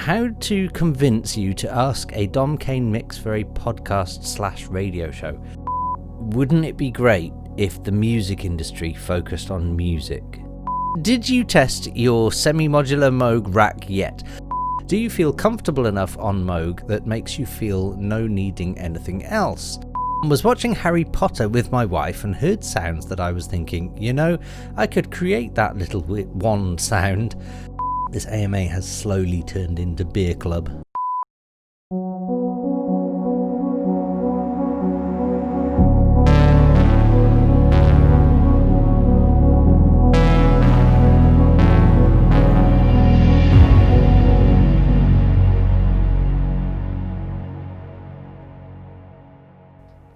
How to convince you to ask a Dom Kane mix for a podcast/radio show. Wouldn't it be great if the music industry focused on music? Did you test your semi-modular Moog rack yet? Do you feel comfortable enough on Moog that makes you feel no needing anything else? I was watching Harry Potter with my wife and heard sounds that I was thinking, I could create that little wand sound. This AMA has slowly turned into beer club.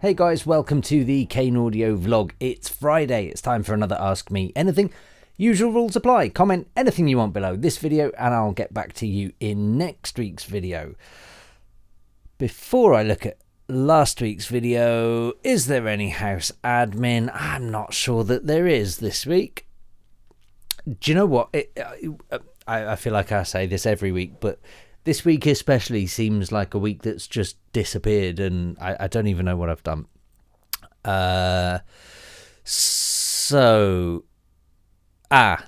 Hey guys, welcome to the Kane Audio vlog. It's Friday, it's time for another Ask Me Anything. Usual rules apply. Comment anything you want below this video and I'll get back to you in next week's video. Before I look at last week's video, is there any house admin? I'm not sure that there is this week. Do you know what? I feel like I say this every week, but this week especially seems like a week that's just disappeared and I don't even know what I've done.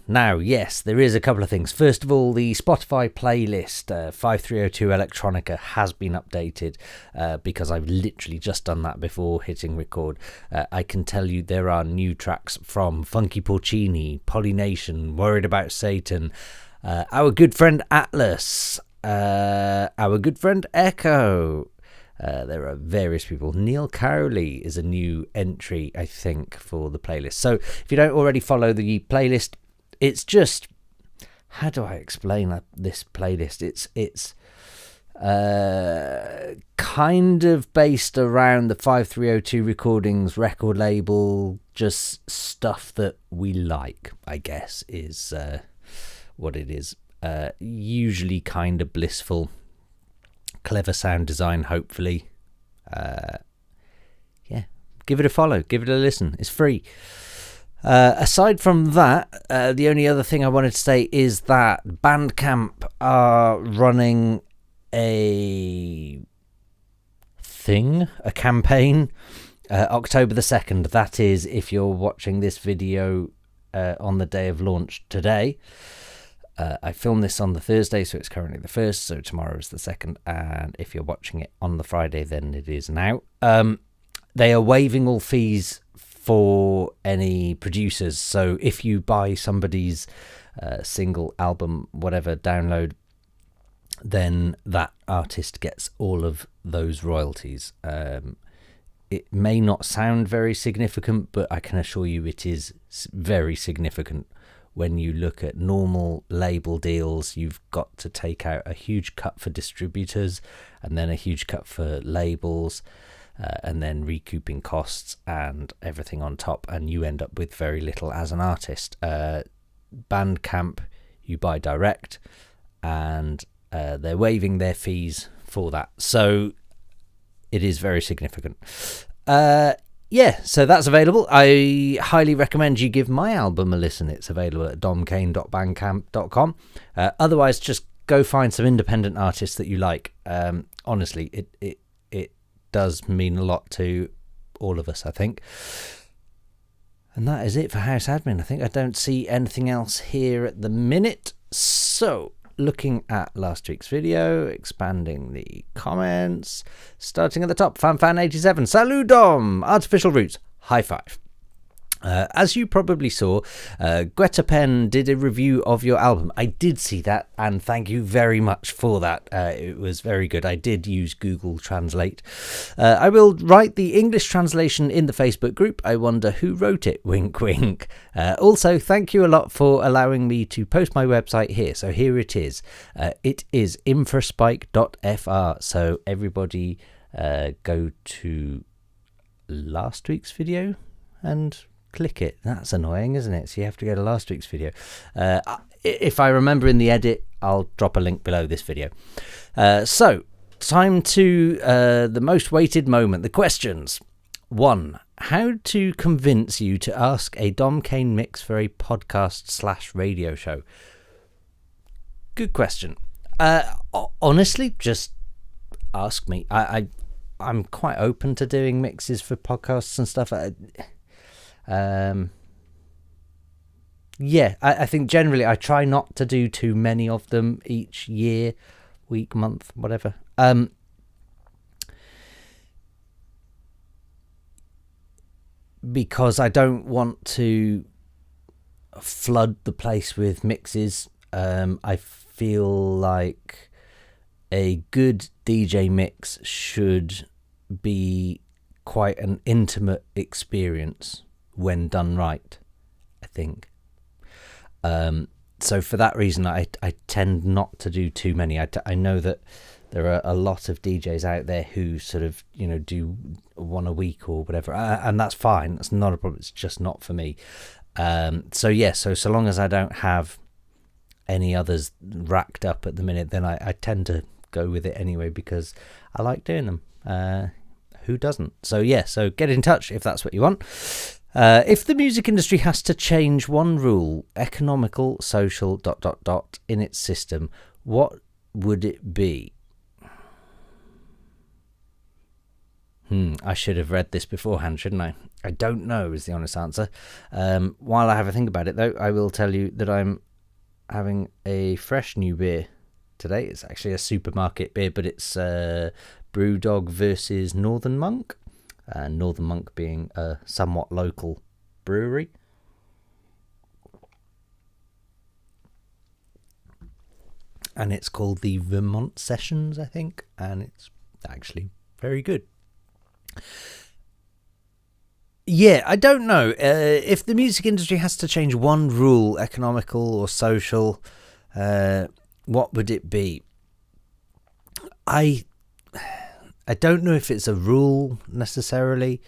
Now, yes, there is a couple of things. First of all, the Spotify playlist 5302 Electronica has been updated because I've literally just done that before hitting record. I can tell you there are new tracks from Funky Porcini, Polynation, Worried About Satan, our good friend Atlas, our good friend Echo. There are various people. Neil Cowley is a new entry, I think, for the playlist. So if you don't already follow the playlist, it's just, how do I explain this playlist? It's kind of based around the 5302 Recordings record label, just stuff that we like, I guess, is what it is. Usually kind of blissful, clever sound design, hopefully. Give it a follow, give it a listen, it's free. Aside from that, the only other thing I wanted to say is that Bandcamp are running a campaign, October the 2nd. That is, if you're watching this video on the day of launch today. I filmed this on the Thursday, so it's currently the 1st, so tomorrow is the 2nd, and if you're watching it on the Friday, then it is now. They are waiving all fees for any producers, so if you buy somebody's single, album, whatever, download, then that artist gets all of those royalties. It may not sound very significant, but I can assure you it is very significant. When you look at normal label deals, you've got to take out a huge cut for distributors and then a huge cut for labels and then recouping costs and everything on top, and you end up with very little as an artist. Bandcamp, you buy direct and they're waiving their fees for that. So it is very significant. So that's available. I highly recommend you give my album a listen. It's available at domkane.bandcamp.com. Otherwise, just go find some independent artists that you like. Honestly, it does mean a lot to all of us, I think. And that is it for House Admin. I think I don't see anything else here at the minute. So, looking at last week's video, expanding the comments, starting at the top, FanFan87, Salut Dom, ArtificialRoots, high five. As you probably saw, Greta Pen did a review of your album. I did see that, and thank you very much for that. It was very good. I did use Google Translate. I will write the English translation in the Facebook group. I wonder who wrote it, wink wink. Also, thank you a lot for allowing me to post my website here. So here it is. It is infraspike.fr. So everybody go to last week's video and click it. That's annoying, isn't it? So you have to go to last week's video. If I remember in the edit, I'll drop a link below this video. So time to the most waited moment, the questions. 1. How to convince you to ask a Dom Kane mix for a podcast/radio show? Good question. Honestly, just ask me. I'm quite open to doing mixes for podcasts and stuff. I think generally I try not to do too many of them each year, week, month, whatever. Because I don't want to flood the place with mixes. I feel like a good DJ mix should be quite an intimate experience when done right, I think. So for that reason, I tend not to do too many. I know that there are a lot of DJs out there who sort of, do one a week or whatever, and that's fine. That's not a problem. It's just not for me. So long as I don't have any others racked up at the minute, then I tend to go with it anyway because I like doing them. Who doesn't? So get in touch if that's what you want. If the music industry has to change one rule, economical, social, ... in its system, what would it be? I should have read this beforehand, shouldn't I? I don't know is the honest answer. While I have a think about it, though, I will tell you that I'm having a fresh new beer today. It's actually a supermarket beer, but it's Brewdog versus Northern Monk. Northern Monk being a somewhat local brewery. And it's called the Vermont Sessions, I think, and it's actually very good. Yeah, I don't know. If the music industry has to change one rule, economical or social, what would it be? I don't know if it's a rule necessarily,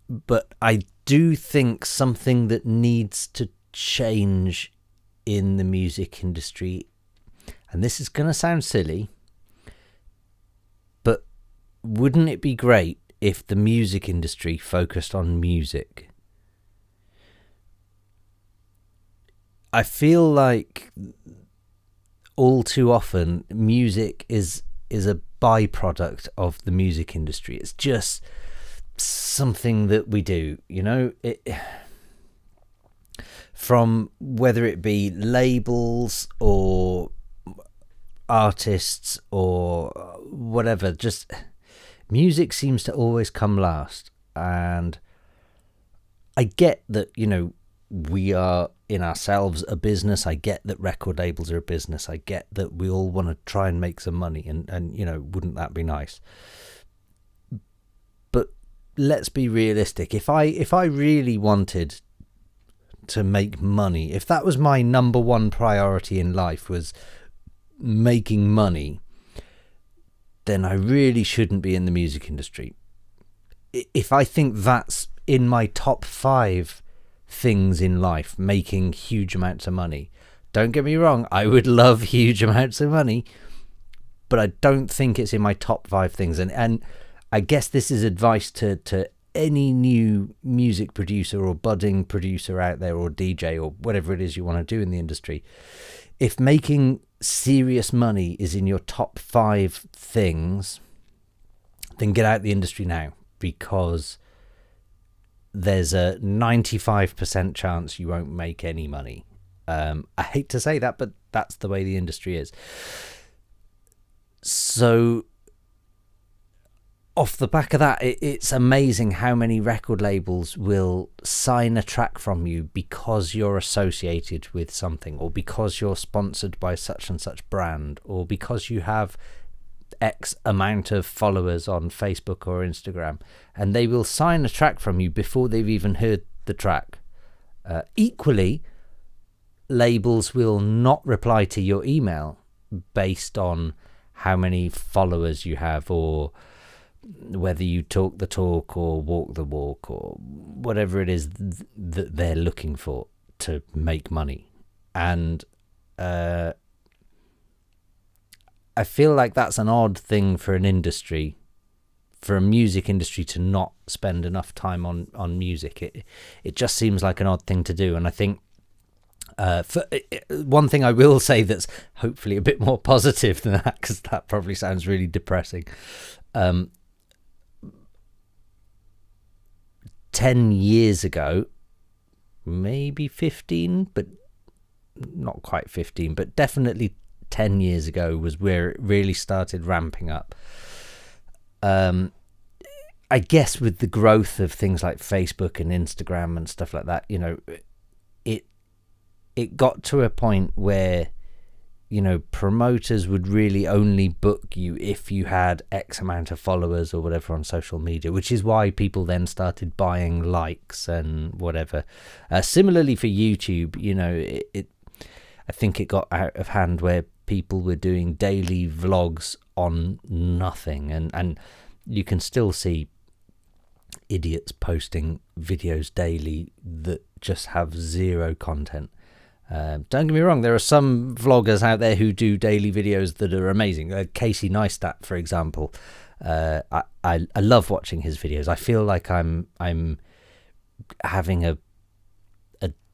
but I do think something that needs to change in the music industry, and this is going to sound silly, but wouldn't it be great if the music industry focused on music? I feel like all too often music is a byproduct of the music industry. It's just something that we do, from whether it be labels or artists or whatever, just music seems to always come last. And I get that, we are in ourselves a business. I get that record labels are a business. I get that we all want to try and make some money, and wouldn't that be nice? But let's be realistic. If I really wanted to make money, if that was my number one priority in life, was making money, then I really shouldn't be in the music industry. If I think that's in my top 5 things in life, making huge amounts of money, don't get me wrong, I would love huge amounts of money, but I don't think it's in my top 5 things. And I guess this is advice to any new music producer or budding producer out there, or DJ, or whatever it is you want to do in the industry. If making serious money is in your top 5 things, then get out the industry now, because there's a 95% chance you won't make any money. I hate to say that, but that's the way the industry is. So off the back of that, it's amazing how many record labels will sign a track from you because you're associated with something, or because you're sponsored by such and such brand, or because you have X amount of followers on Facebook or Instagram, and they will sign a track from you before they've even heard the track. Equally, labels will not reply to your email based on how many followers you have, or whether you talk the talk or walk the walk, or whatever it is that they're looking for to make money. And I feel like that's an odd thing for an industry, for a music industry, to not spend enough time on music. It just seems like an odd thing to do. And I think One thing I will say that's hopefully a bit more positive than that, because that probably sounds really depressing. 10 years ago, maybe 15, but not quite 15, but definitely 10 years ago was where it really started ramping up. I guess with the growth of things like Facebook and Instagram and stuff like that, it got to a point where, promoters would really only book you if you had X amount of followers or whatever on social media, which is why people then started buying likes and whatever. Similarly for YouTube, I think it got out of hand where people were doing daily vlogs on nothing, and you can still see idiots posting videos daily that just have zero content. Don't get me wrong, there are some vloggers out there who do daily videos that are amazing. Casey Neistat, for example, I love watching his videos. I feel like I'm having a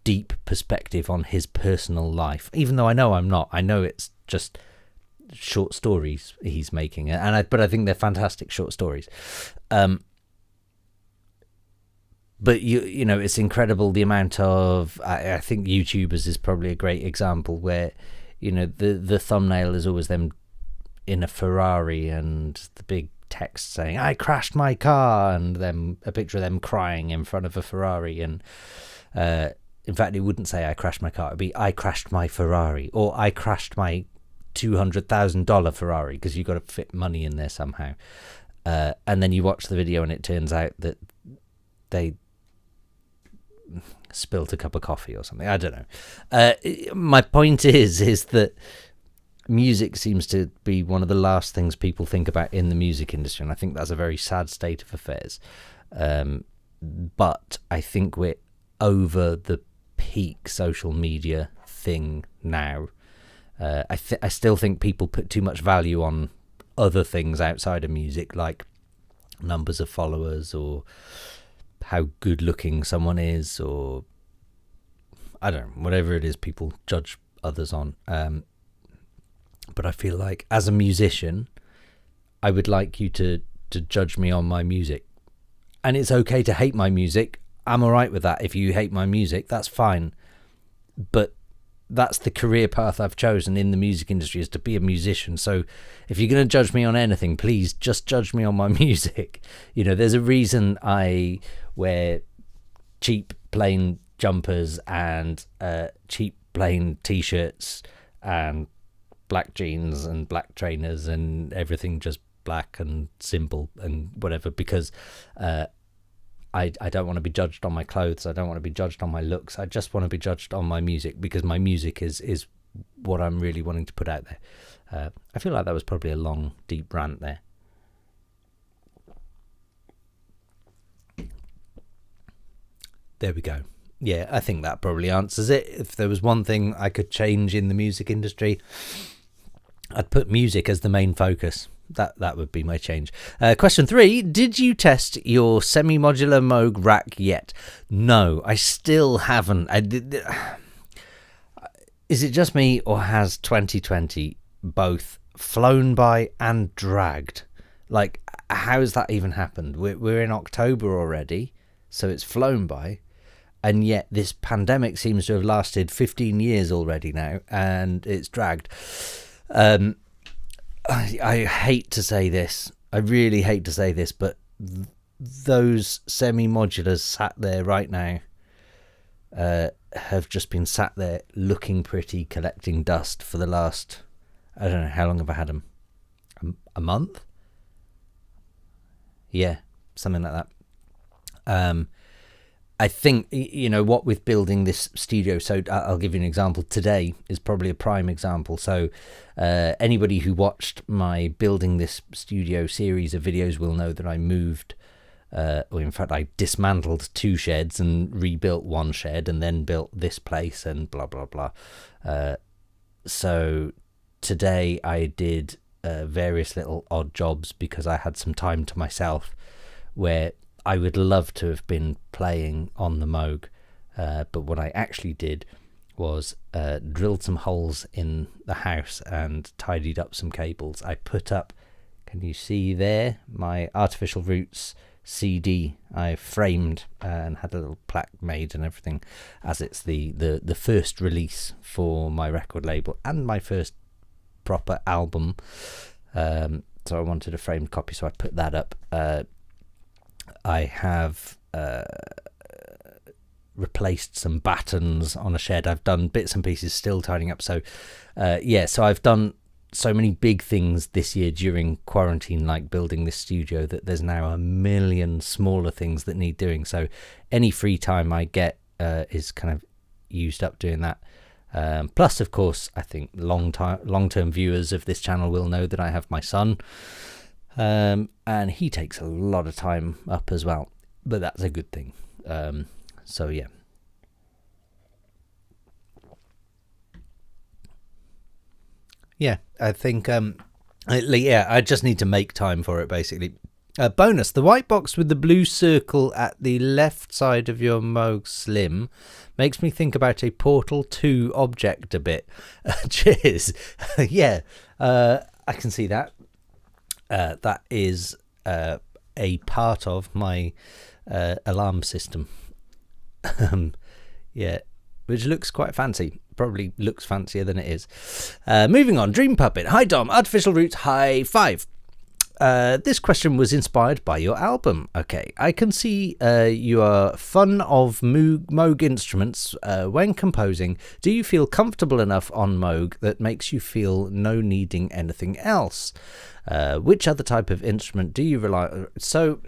deep perspective on his personal life, even though I know I'm not. I know it's just short stories he's making, but I think they're fantastic short stories. But it's incredible the amount of. I think YouTubers is probably a great example where, the thumbnail is always them in a Ferrari and the big text saying "I crashed my car" and then a picture of them crying in front of a Ferrari. And in fact, it wouldn't say "I crashed my car"; it'd be "I crashed my Ferrari" or "I crashed my $200,000 Ferrari," because you've got to fit money in there somehow. And then you watch the video and it turns out that they spilt a cup of coffee or something. I don't know. My point is that music seems to be one of the last things people think about in the music industry, and I think that's a very sad state of affairs. But I think we're over the peak social media thing now. I still think people put too much value on other things outside of music, like numbers of followers or how good looking someone is, or I don't know, whatever it is people judge others on. But I feel like as a musician, I would like you to judge me on my music. And it's okay to hate my music. I'm all right with that. If you hate my music, that's fine. But that's the career path I've chosen in the music industry, is to be a musician. So if you're going to judge me on anything, please just judge me on my music. There's a reason I wear cheap plain jumpers and cheap plain t-shirts and black jeans and black trainers and everything just black and simple and whatever, because I don't want to be judged on my clothes. I don't want to be judged on my looks. I just want to be judged on my music, because my music is what I'm really wanting to put out there. I feel like that was probably a long, deep rant there. There we go. Yeah, I think that probably answers it. If there was one thing I could change in the music industry, I'd put music as the main focus. That would be my change. Question 3, did you test your semi-modular Moog rack yet? No, I still haven't. Is it just me, or has 2020 both flown by and dragged? Like, how has that even happened? We're in October already, so it's flown by. And yet this pandemic seems to have lasted 15 years already now, and it's dragged. I hate to say this. I really hate to say this, but those semi-modulars sat there right now have just been sat there looking pretty, collecting dust for the last, I don't know, how long have I had them? A month? Yeah, something like that. I think, what with building this studio, so I'll give you an example. Today is probably a prime example. So anybody who watched my building this studio series of videos will know that I moved, or in fact I dismantled 2 sheds and rebuilt 1 shed and then built this place and blah, blah, blah. So today I did various little odd jobs because I had some time to myself, where I would love to have been playing on the Moog, but what I actually did was drilled some holes in the house and tidied up some cables. I put up, can you see there, my Artificial Roots CD I framed and had a little plaque made and everything, as it's the first release for my record label and my first proper album. So I wanted a framed copy, so I put that up. I have replaced some battens on a shed. I've done bits and pieces, still tidying up. So so I've done so many big things this year during quarantine, like building this studio, that there's now a million smaller things that need doing. So any free time I get is kind of used up doing that. Plus, of course, I think long-term viewers of this channel will know that I have my son, and he takes a lot of time up as well, but that's a good thing. So yeah. Yeah, I think I just need to make time for it, basically. Bonus, the white box with the blue circle at the left side of your Moog Slim makes me think about a Portal 2 object a bit. Cheers. Yeah, I can see that. That is a part of my alarm system. Yeah, which looks quite fancy. Probably looks fancier than it is. Moving on, Dream Puppet. Hi Dom, Artificial Roots, high five. This question was inspired by your album. Okay, I can see you are fond of Moog instruments when composing. Do you feel comfortable enough on Moog that makes you feel no needing anything else? Which other type of instrument do you rely on? So,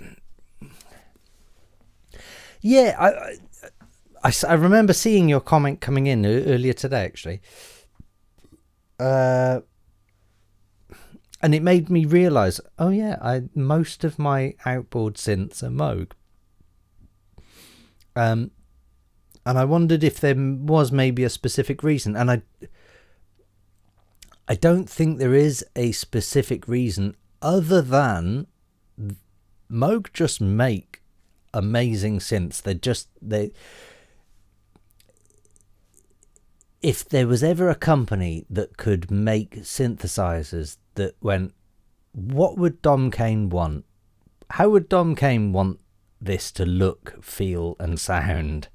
yeah, I remember seeing your comment coming in earlier today, actually. And it made me realise, oh yeah, most of my outboard synths are Moog. And I wondered if there was maybe a specific reason. And I don't think there is a specific reason other than Moog just make amazing synths. If there was ever a company that could make synthesizers that went, what would Dom Kane want? How would Dom Kane want this to look, feel, and sound?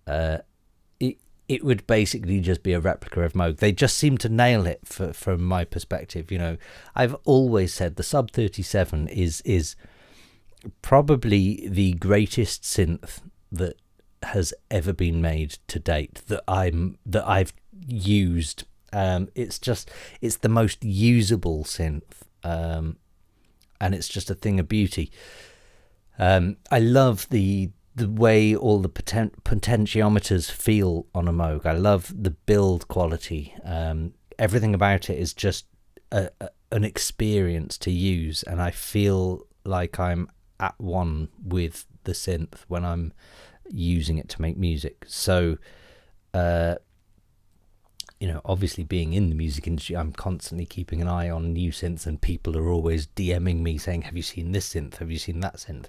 It would basically just be a replica of Moog. They just seem to nail it from my perspective. You know, I've always said the Sub 37 is probably the greatest synth that has ever been made to date that I've used. It's the most usable synth, and it's just a thing of beauty. I love the way all the potentiometers feel on a Moog. I love the build quality. Everything about it is just an experience to use, and I feel like I'm at one with the synth when I'm using it to make music. So obviously being in the music industry, I'm constantly keeping an eye on new synths, and people are always DMing me saying, have you seen this synth, have you seen that synth?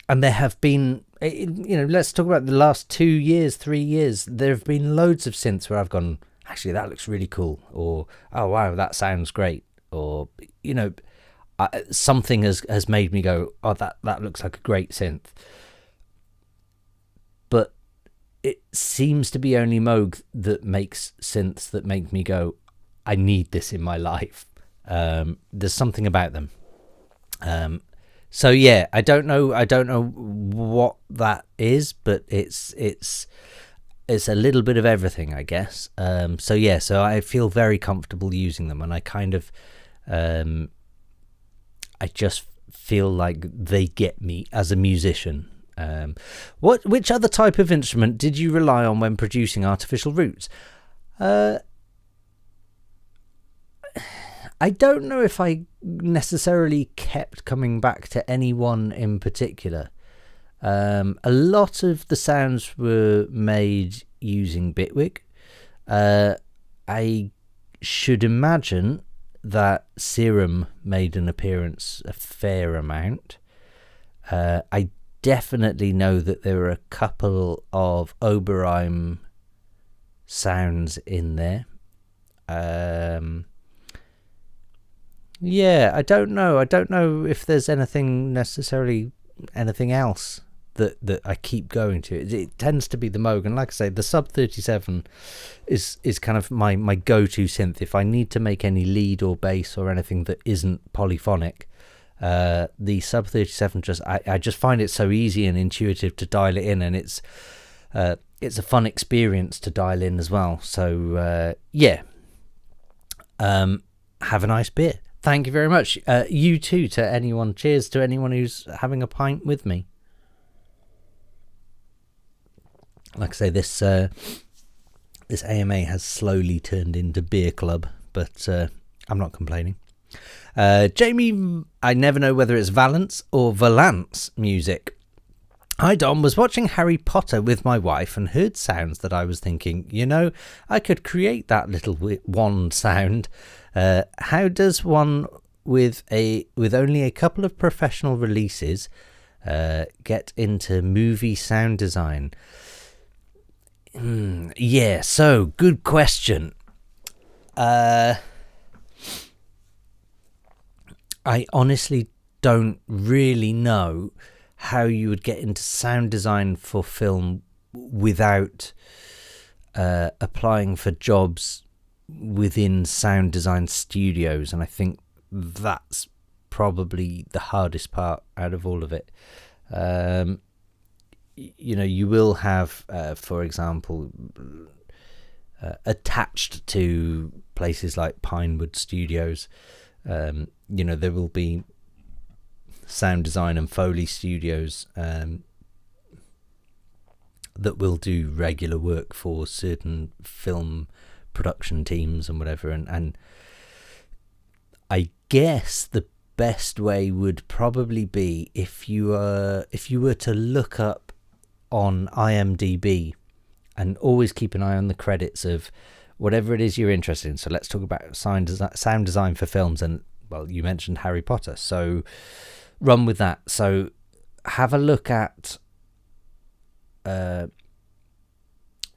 And there have been, let's talk about the last 2 years, 3 years, there have been loads of synths where I've gone, actually that looks really cool, or oh wow, that sounds great, or something has made me go, oh that looks like a great synth. But it seems to be only Moog that makes synths that make me go, I need this in my life. There's something about them. So yeah, I don't know what that is, but it's a little bit of everything, I guess. So I feel very comfortable using them, and I kind of I just feel like they get me as a musician. Which other type of instrument did you rely on when producing Artificial Roots? I don't know if I necessarily kept coming back to any one in particular. A lot of the sounds were made using Bitwig. I should imagine that Serum made an appearance a fair amount. I definitely know that there were a couple of Oberheim sounds in there. Yeah, I don't know if there's anything else that I keep going to. It tends to be the Moog, and like I say, the Sub 37 is kind of my go-to synth if I need to make any lead or bass or anything that isn't polyphonic. The Sub 37 I just find it so easy and intuitive to dial it in, and it's a fun experience to dial in as well. So have a nice beer. Thank you very much. You too, to anyone. Cheers to anyone who's having a pint with me. Like I say, this AMA has slowly turned into beer club, but I'm not complaining. Jamie, I never know whether it's Valance or Valance music. Hi Dom, was watching Harry Potter with my wife and heard sounds that I was thinking, I could create that little wand sound. How does one with only a couple of professional releases get into movie sound design? Yeah, so good question. I honestly don't really know how you would get into sound design for film without applying for jobs within sound design studios, and I think that's probably the hardest part out of all of it. You will have, for example, attached to places like Pinewood Studios, there will be sound design and Foley studios that will do regular work for certain film production teams and whatever, and I guess the best way would probably be if you were to look up on IMDb and always keep an eye on the credits of whatever it is you're interested in. So let's talk about sound design for films, and well, you mentioned Harry Potter, so run with that. So have a look at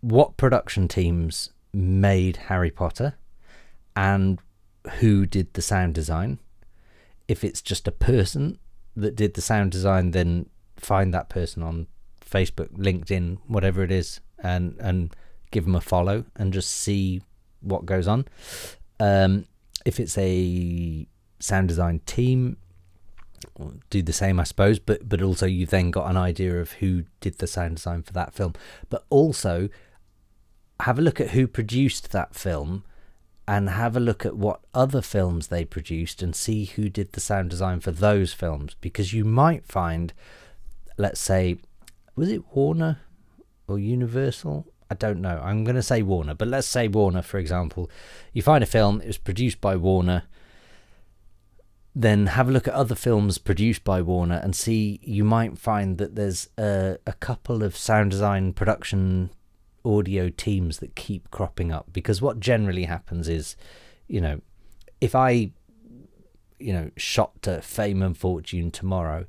what production teams made Harry Potter and who did the sound design. If it's just a person that did the sound design, then find that person on Facebook, LinkedIn, whatever it is, and give them a follow and just see what goes on. If it's a sound design team, do the same, I suppose, but also you've then got an idea of who did the sound design for that film. But also have a look at who produced that film and have a look at what other films they produced and see who did the sound design for those films, because you might find, let's say, was it Warner or Universal? I don't know. I'm going to say Warner, but let's say Warner, for example. You find a film, it was produced by Warner, then have a look at other films produced by Warner and see, you might find that there's a couple of sound design production audio teams that keep cropping up. Because what generally happens is, if I, shot to Fame and Fortune tomorrow,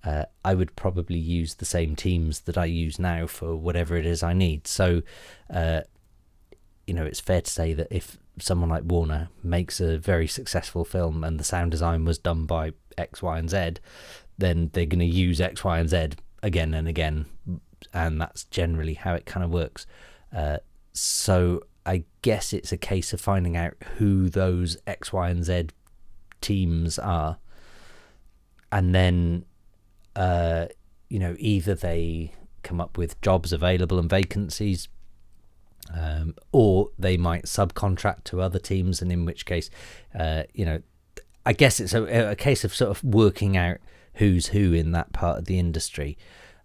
I would probably use the same teams that I use now for whatever it is I need. So, it's fair to say that if someone like Warner makes a very successful film and the sound design was done by X, Y, and Z, then they're going to use X, Y, and Z again and again. And that's generally how it kind of works. So I guess it's a case of finding out who those X, Y, and Z teams are. And then, either they come up with jobs available and vacancies, or they might subcontract to other teams, and in which case, I guess it's a case of sort of working out who's who in that part of the industry.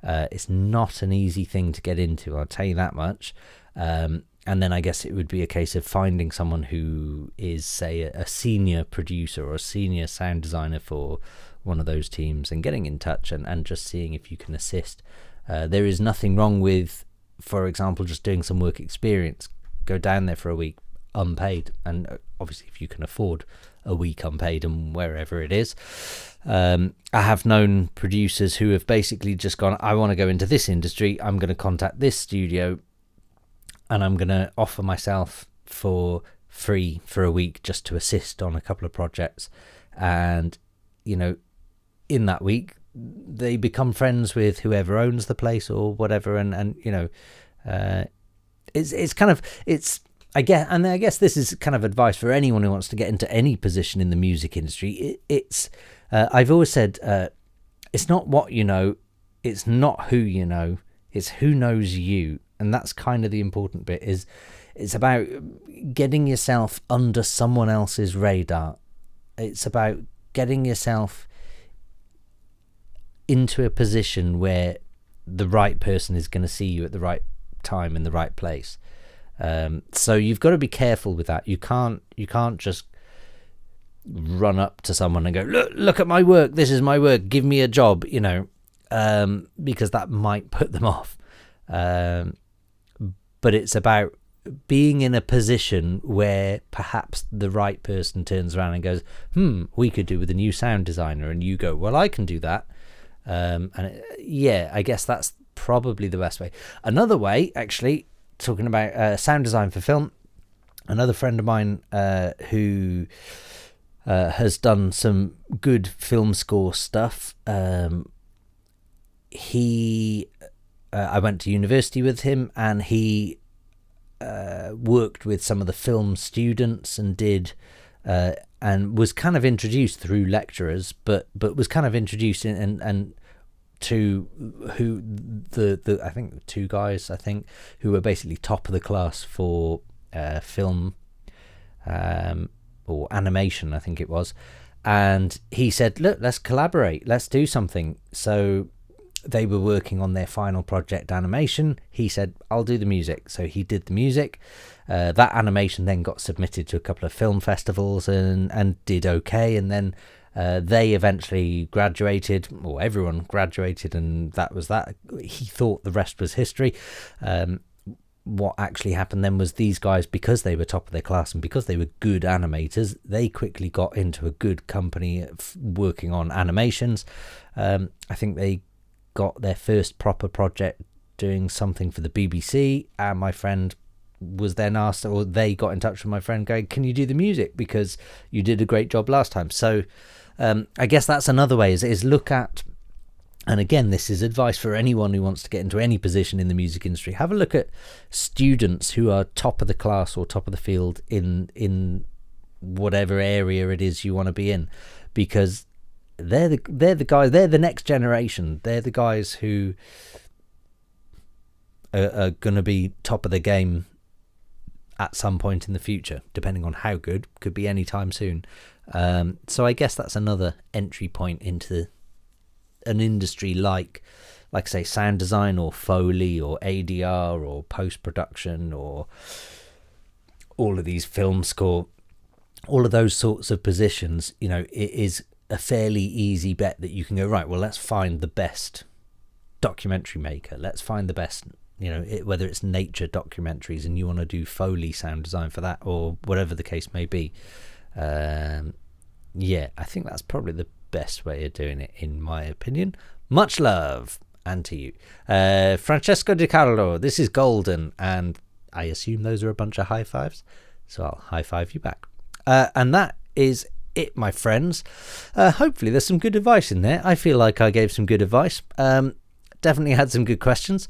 It's not an easy thing to get into, I'll tell you that much. And then I guess it would be a case of finding someone who is, say, a senior producer or a senior sound designer for one of those teams and getting in touch and just seeing if you can assist. There is nothing wrong with, for example, just doing some work experience. Go down there for a week unpaid, and obviously if you can afford a week unpaid and wherever it is. I have known producers who have basically just gone, I want to go into this industry, I'm going to contact this studio, and I'm going to offer myself for free for a week just to assist on a couple of projects. And, you know, in that week, they become friends with whoever owns the place or whatever. And you know, I guess this is kind of advice for anyone who wants to get into any position in the music industry. I've always said, it's not what you know, it's not who you know, it's who knows you. And that's kind of the important bit. It's about getting yourself under someone else's radar. It's about getting yourself into a position where the right person is going to see you at the right time in the right place. So you've got to be careful with that. You can't just run up to someone and go, look at my work, this is my work, give me a job, you know, because that might put them off. But it's about being in a position where perhaps the right person turns around and goes, we could do with a new sound designer, and you go, well, I can do that. I guess that's probably the best way. Another way, actually, talking about sound design for film, another friend of mine who has done some good film score stuff. I went to university with him, and he worked with some of the film students and did and was kind of introduced through lecturers, but was kind of introduced and to who the I think two guys who were basically top of the class for film or animation, I think it was. And he said, look, let's collaborate, let's do something. So they were working on their final project animation. He said, I'll do the music. So he did the music. That animation then got submitted to a couple of film festivals and did okay. And then they eventually graduated, or everyone graduated, and that was that. He thought the rest was history. What actually happened then was these guys, because they were top of their class and because they were good animators, they quickly got into a good company working on animations. I think they got their first proper project doing something for the BBC, and my friend was then asked, or they got in touch with my friend going, can you do the music, because you did a great job last time. So I guess that's another way, is look at, and again, this is advice for anyone who wants to get into any position in the music industry, have a look at students who are top of the class or top of the field in whatever area it is you want to be in, because they're the guys, they're the next generation, they're the guys who are going to be top of the game at some point in the future, depending on how good, could be any time soon. So I guess that's another entry point into an industry like say sound design or Foley or ADR or post-production or all of these film score, all of those sorts of positions. You know, it is a fairly easy bet that you can go, right, well, let's find the best documentary maker, let's find the best, you know, whether it's nature documentaries and you want to do Foley sound design for that, or whatever the case may be. I think that's probably the best way of doing it, in my opinion. Much love, and to you. Francesco Di Carlo, this is golden, and I assume those are a bunch of high fives, so I'll high five you back. And that is it, my friends. Hopefully there's some good advice in there. I feel like I gave some good advice. Definitely had some good questions.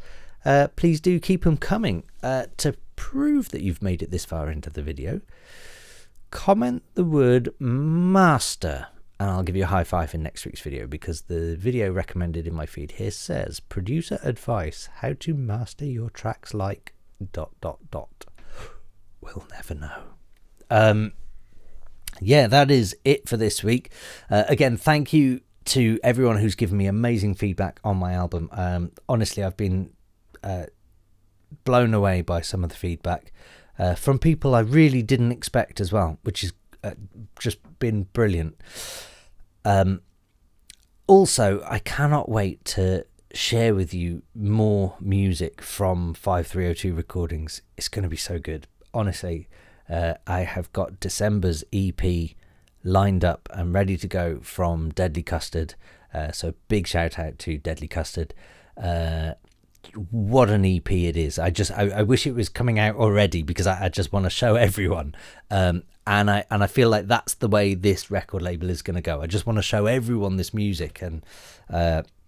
Please do keep them coming. To prove that you've made it this far into the video, comment the word master, and I'll give you a high five in next week's video, because the video recommended in my feed here says producer advice, how to master your tracks like ... We'll never know. That is it for this week. Again, thank you to everyone who's given me amazing feedback on my album. Honestly, I've been blown away by some of the feedback from people I really didn't expect as well, which has just been brilliant. Also, I cannot wait to share with you more music from 5302 recordings. It's going to be so good. Honestly, I have got December's EP lined up and ready to go from Deadly Custard. So big shout out to Deadly Custard. what an EP it is. I wish it was coming out already, because I just want to show everyone. And I feel like that's the way this record label is going to go. I just want to show everyone this music. And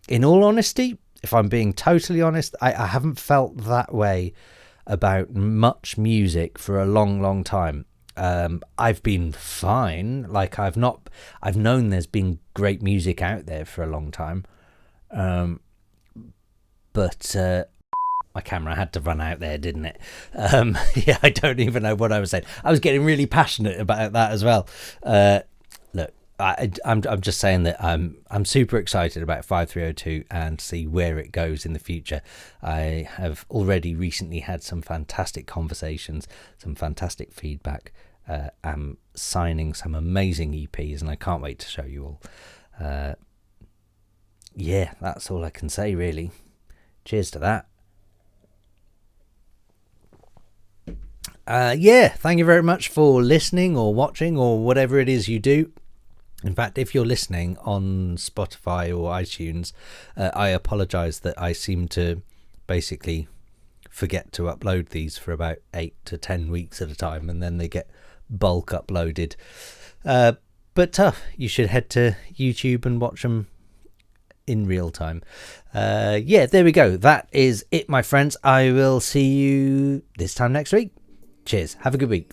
in all honesty, if I'm being totally honest, I haven't felt that way about much music for a long time. I've been fine. Like, I've known there's been great music out there for a long time. But my camera had to run out there, didn't it? Yeah, I don't even know what I was saying. I was getting really passionate about that as well. Look, I'm just saying that I'm super excited about 5302 and see where it goes in the future. I have already recently had some fantastic conversations, some fantastic feedback. I'm signing some amazing EPs, and I can't wait to show you all. Yeah, that's all I can say, really. Cheers to that. Yeah, thank you very much for listening or watching or whatever it is you do. In fact, if you're listening on Spotify or iTunes, I apologise that I seem to basically forget to upload these for about 8 to 10 weeks at a time, and then they get bulk uploaded. But you should head to YouTube and watch them in real time. Yeah, there we go. That is it, my friends. I will see you this time next week. Cheers. Have a good week.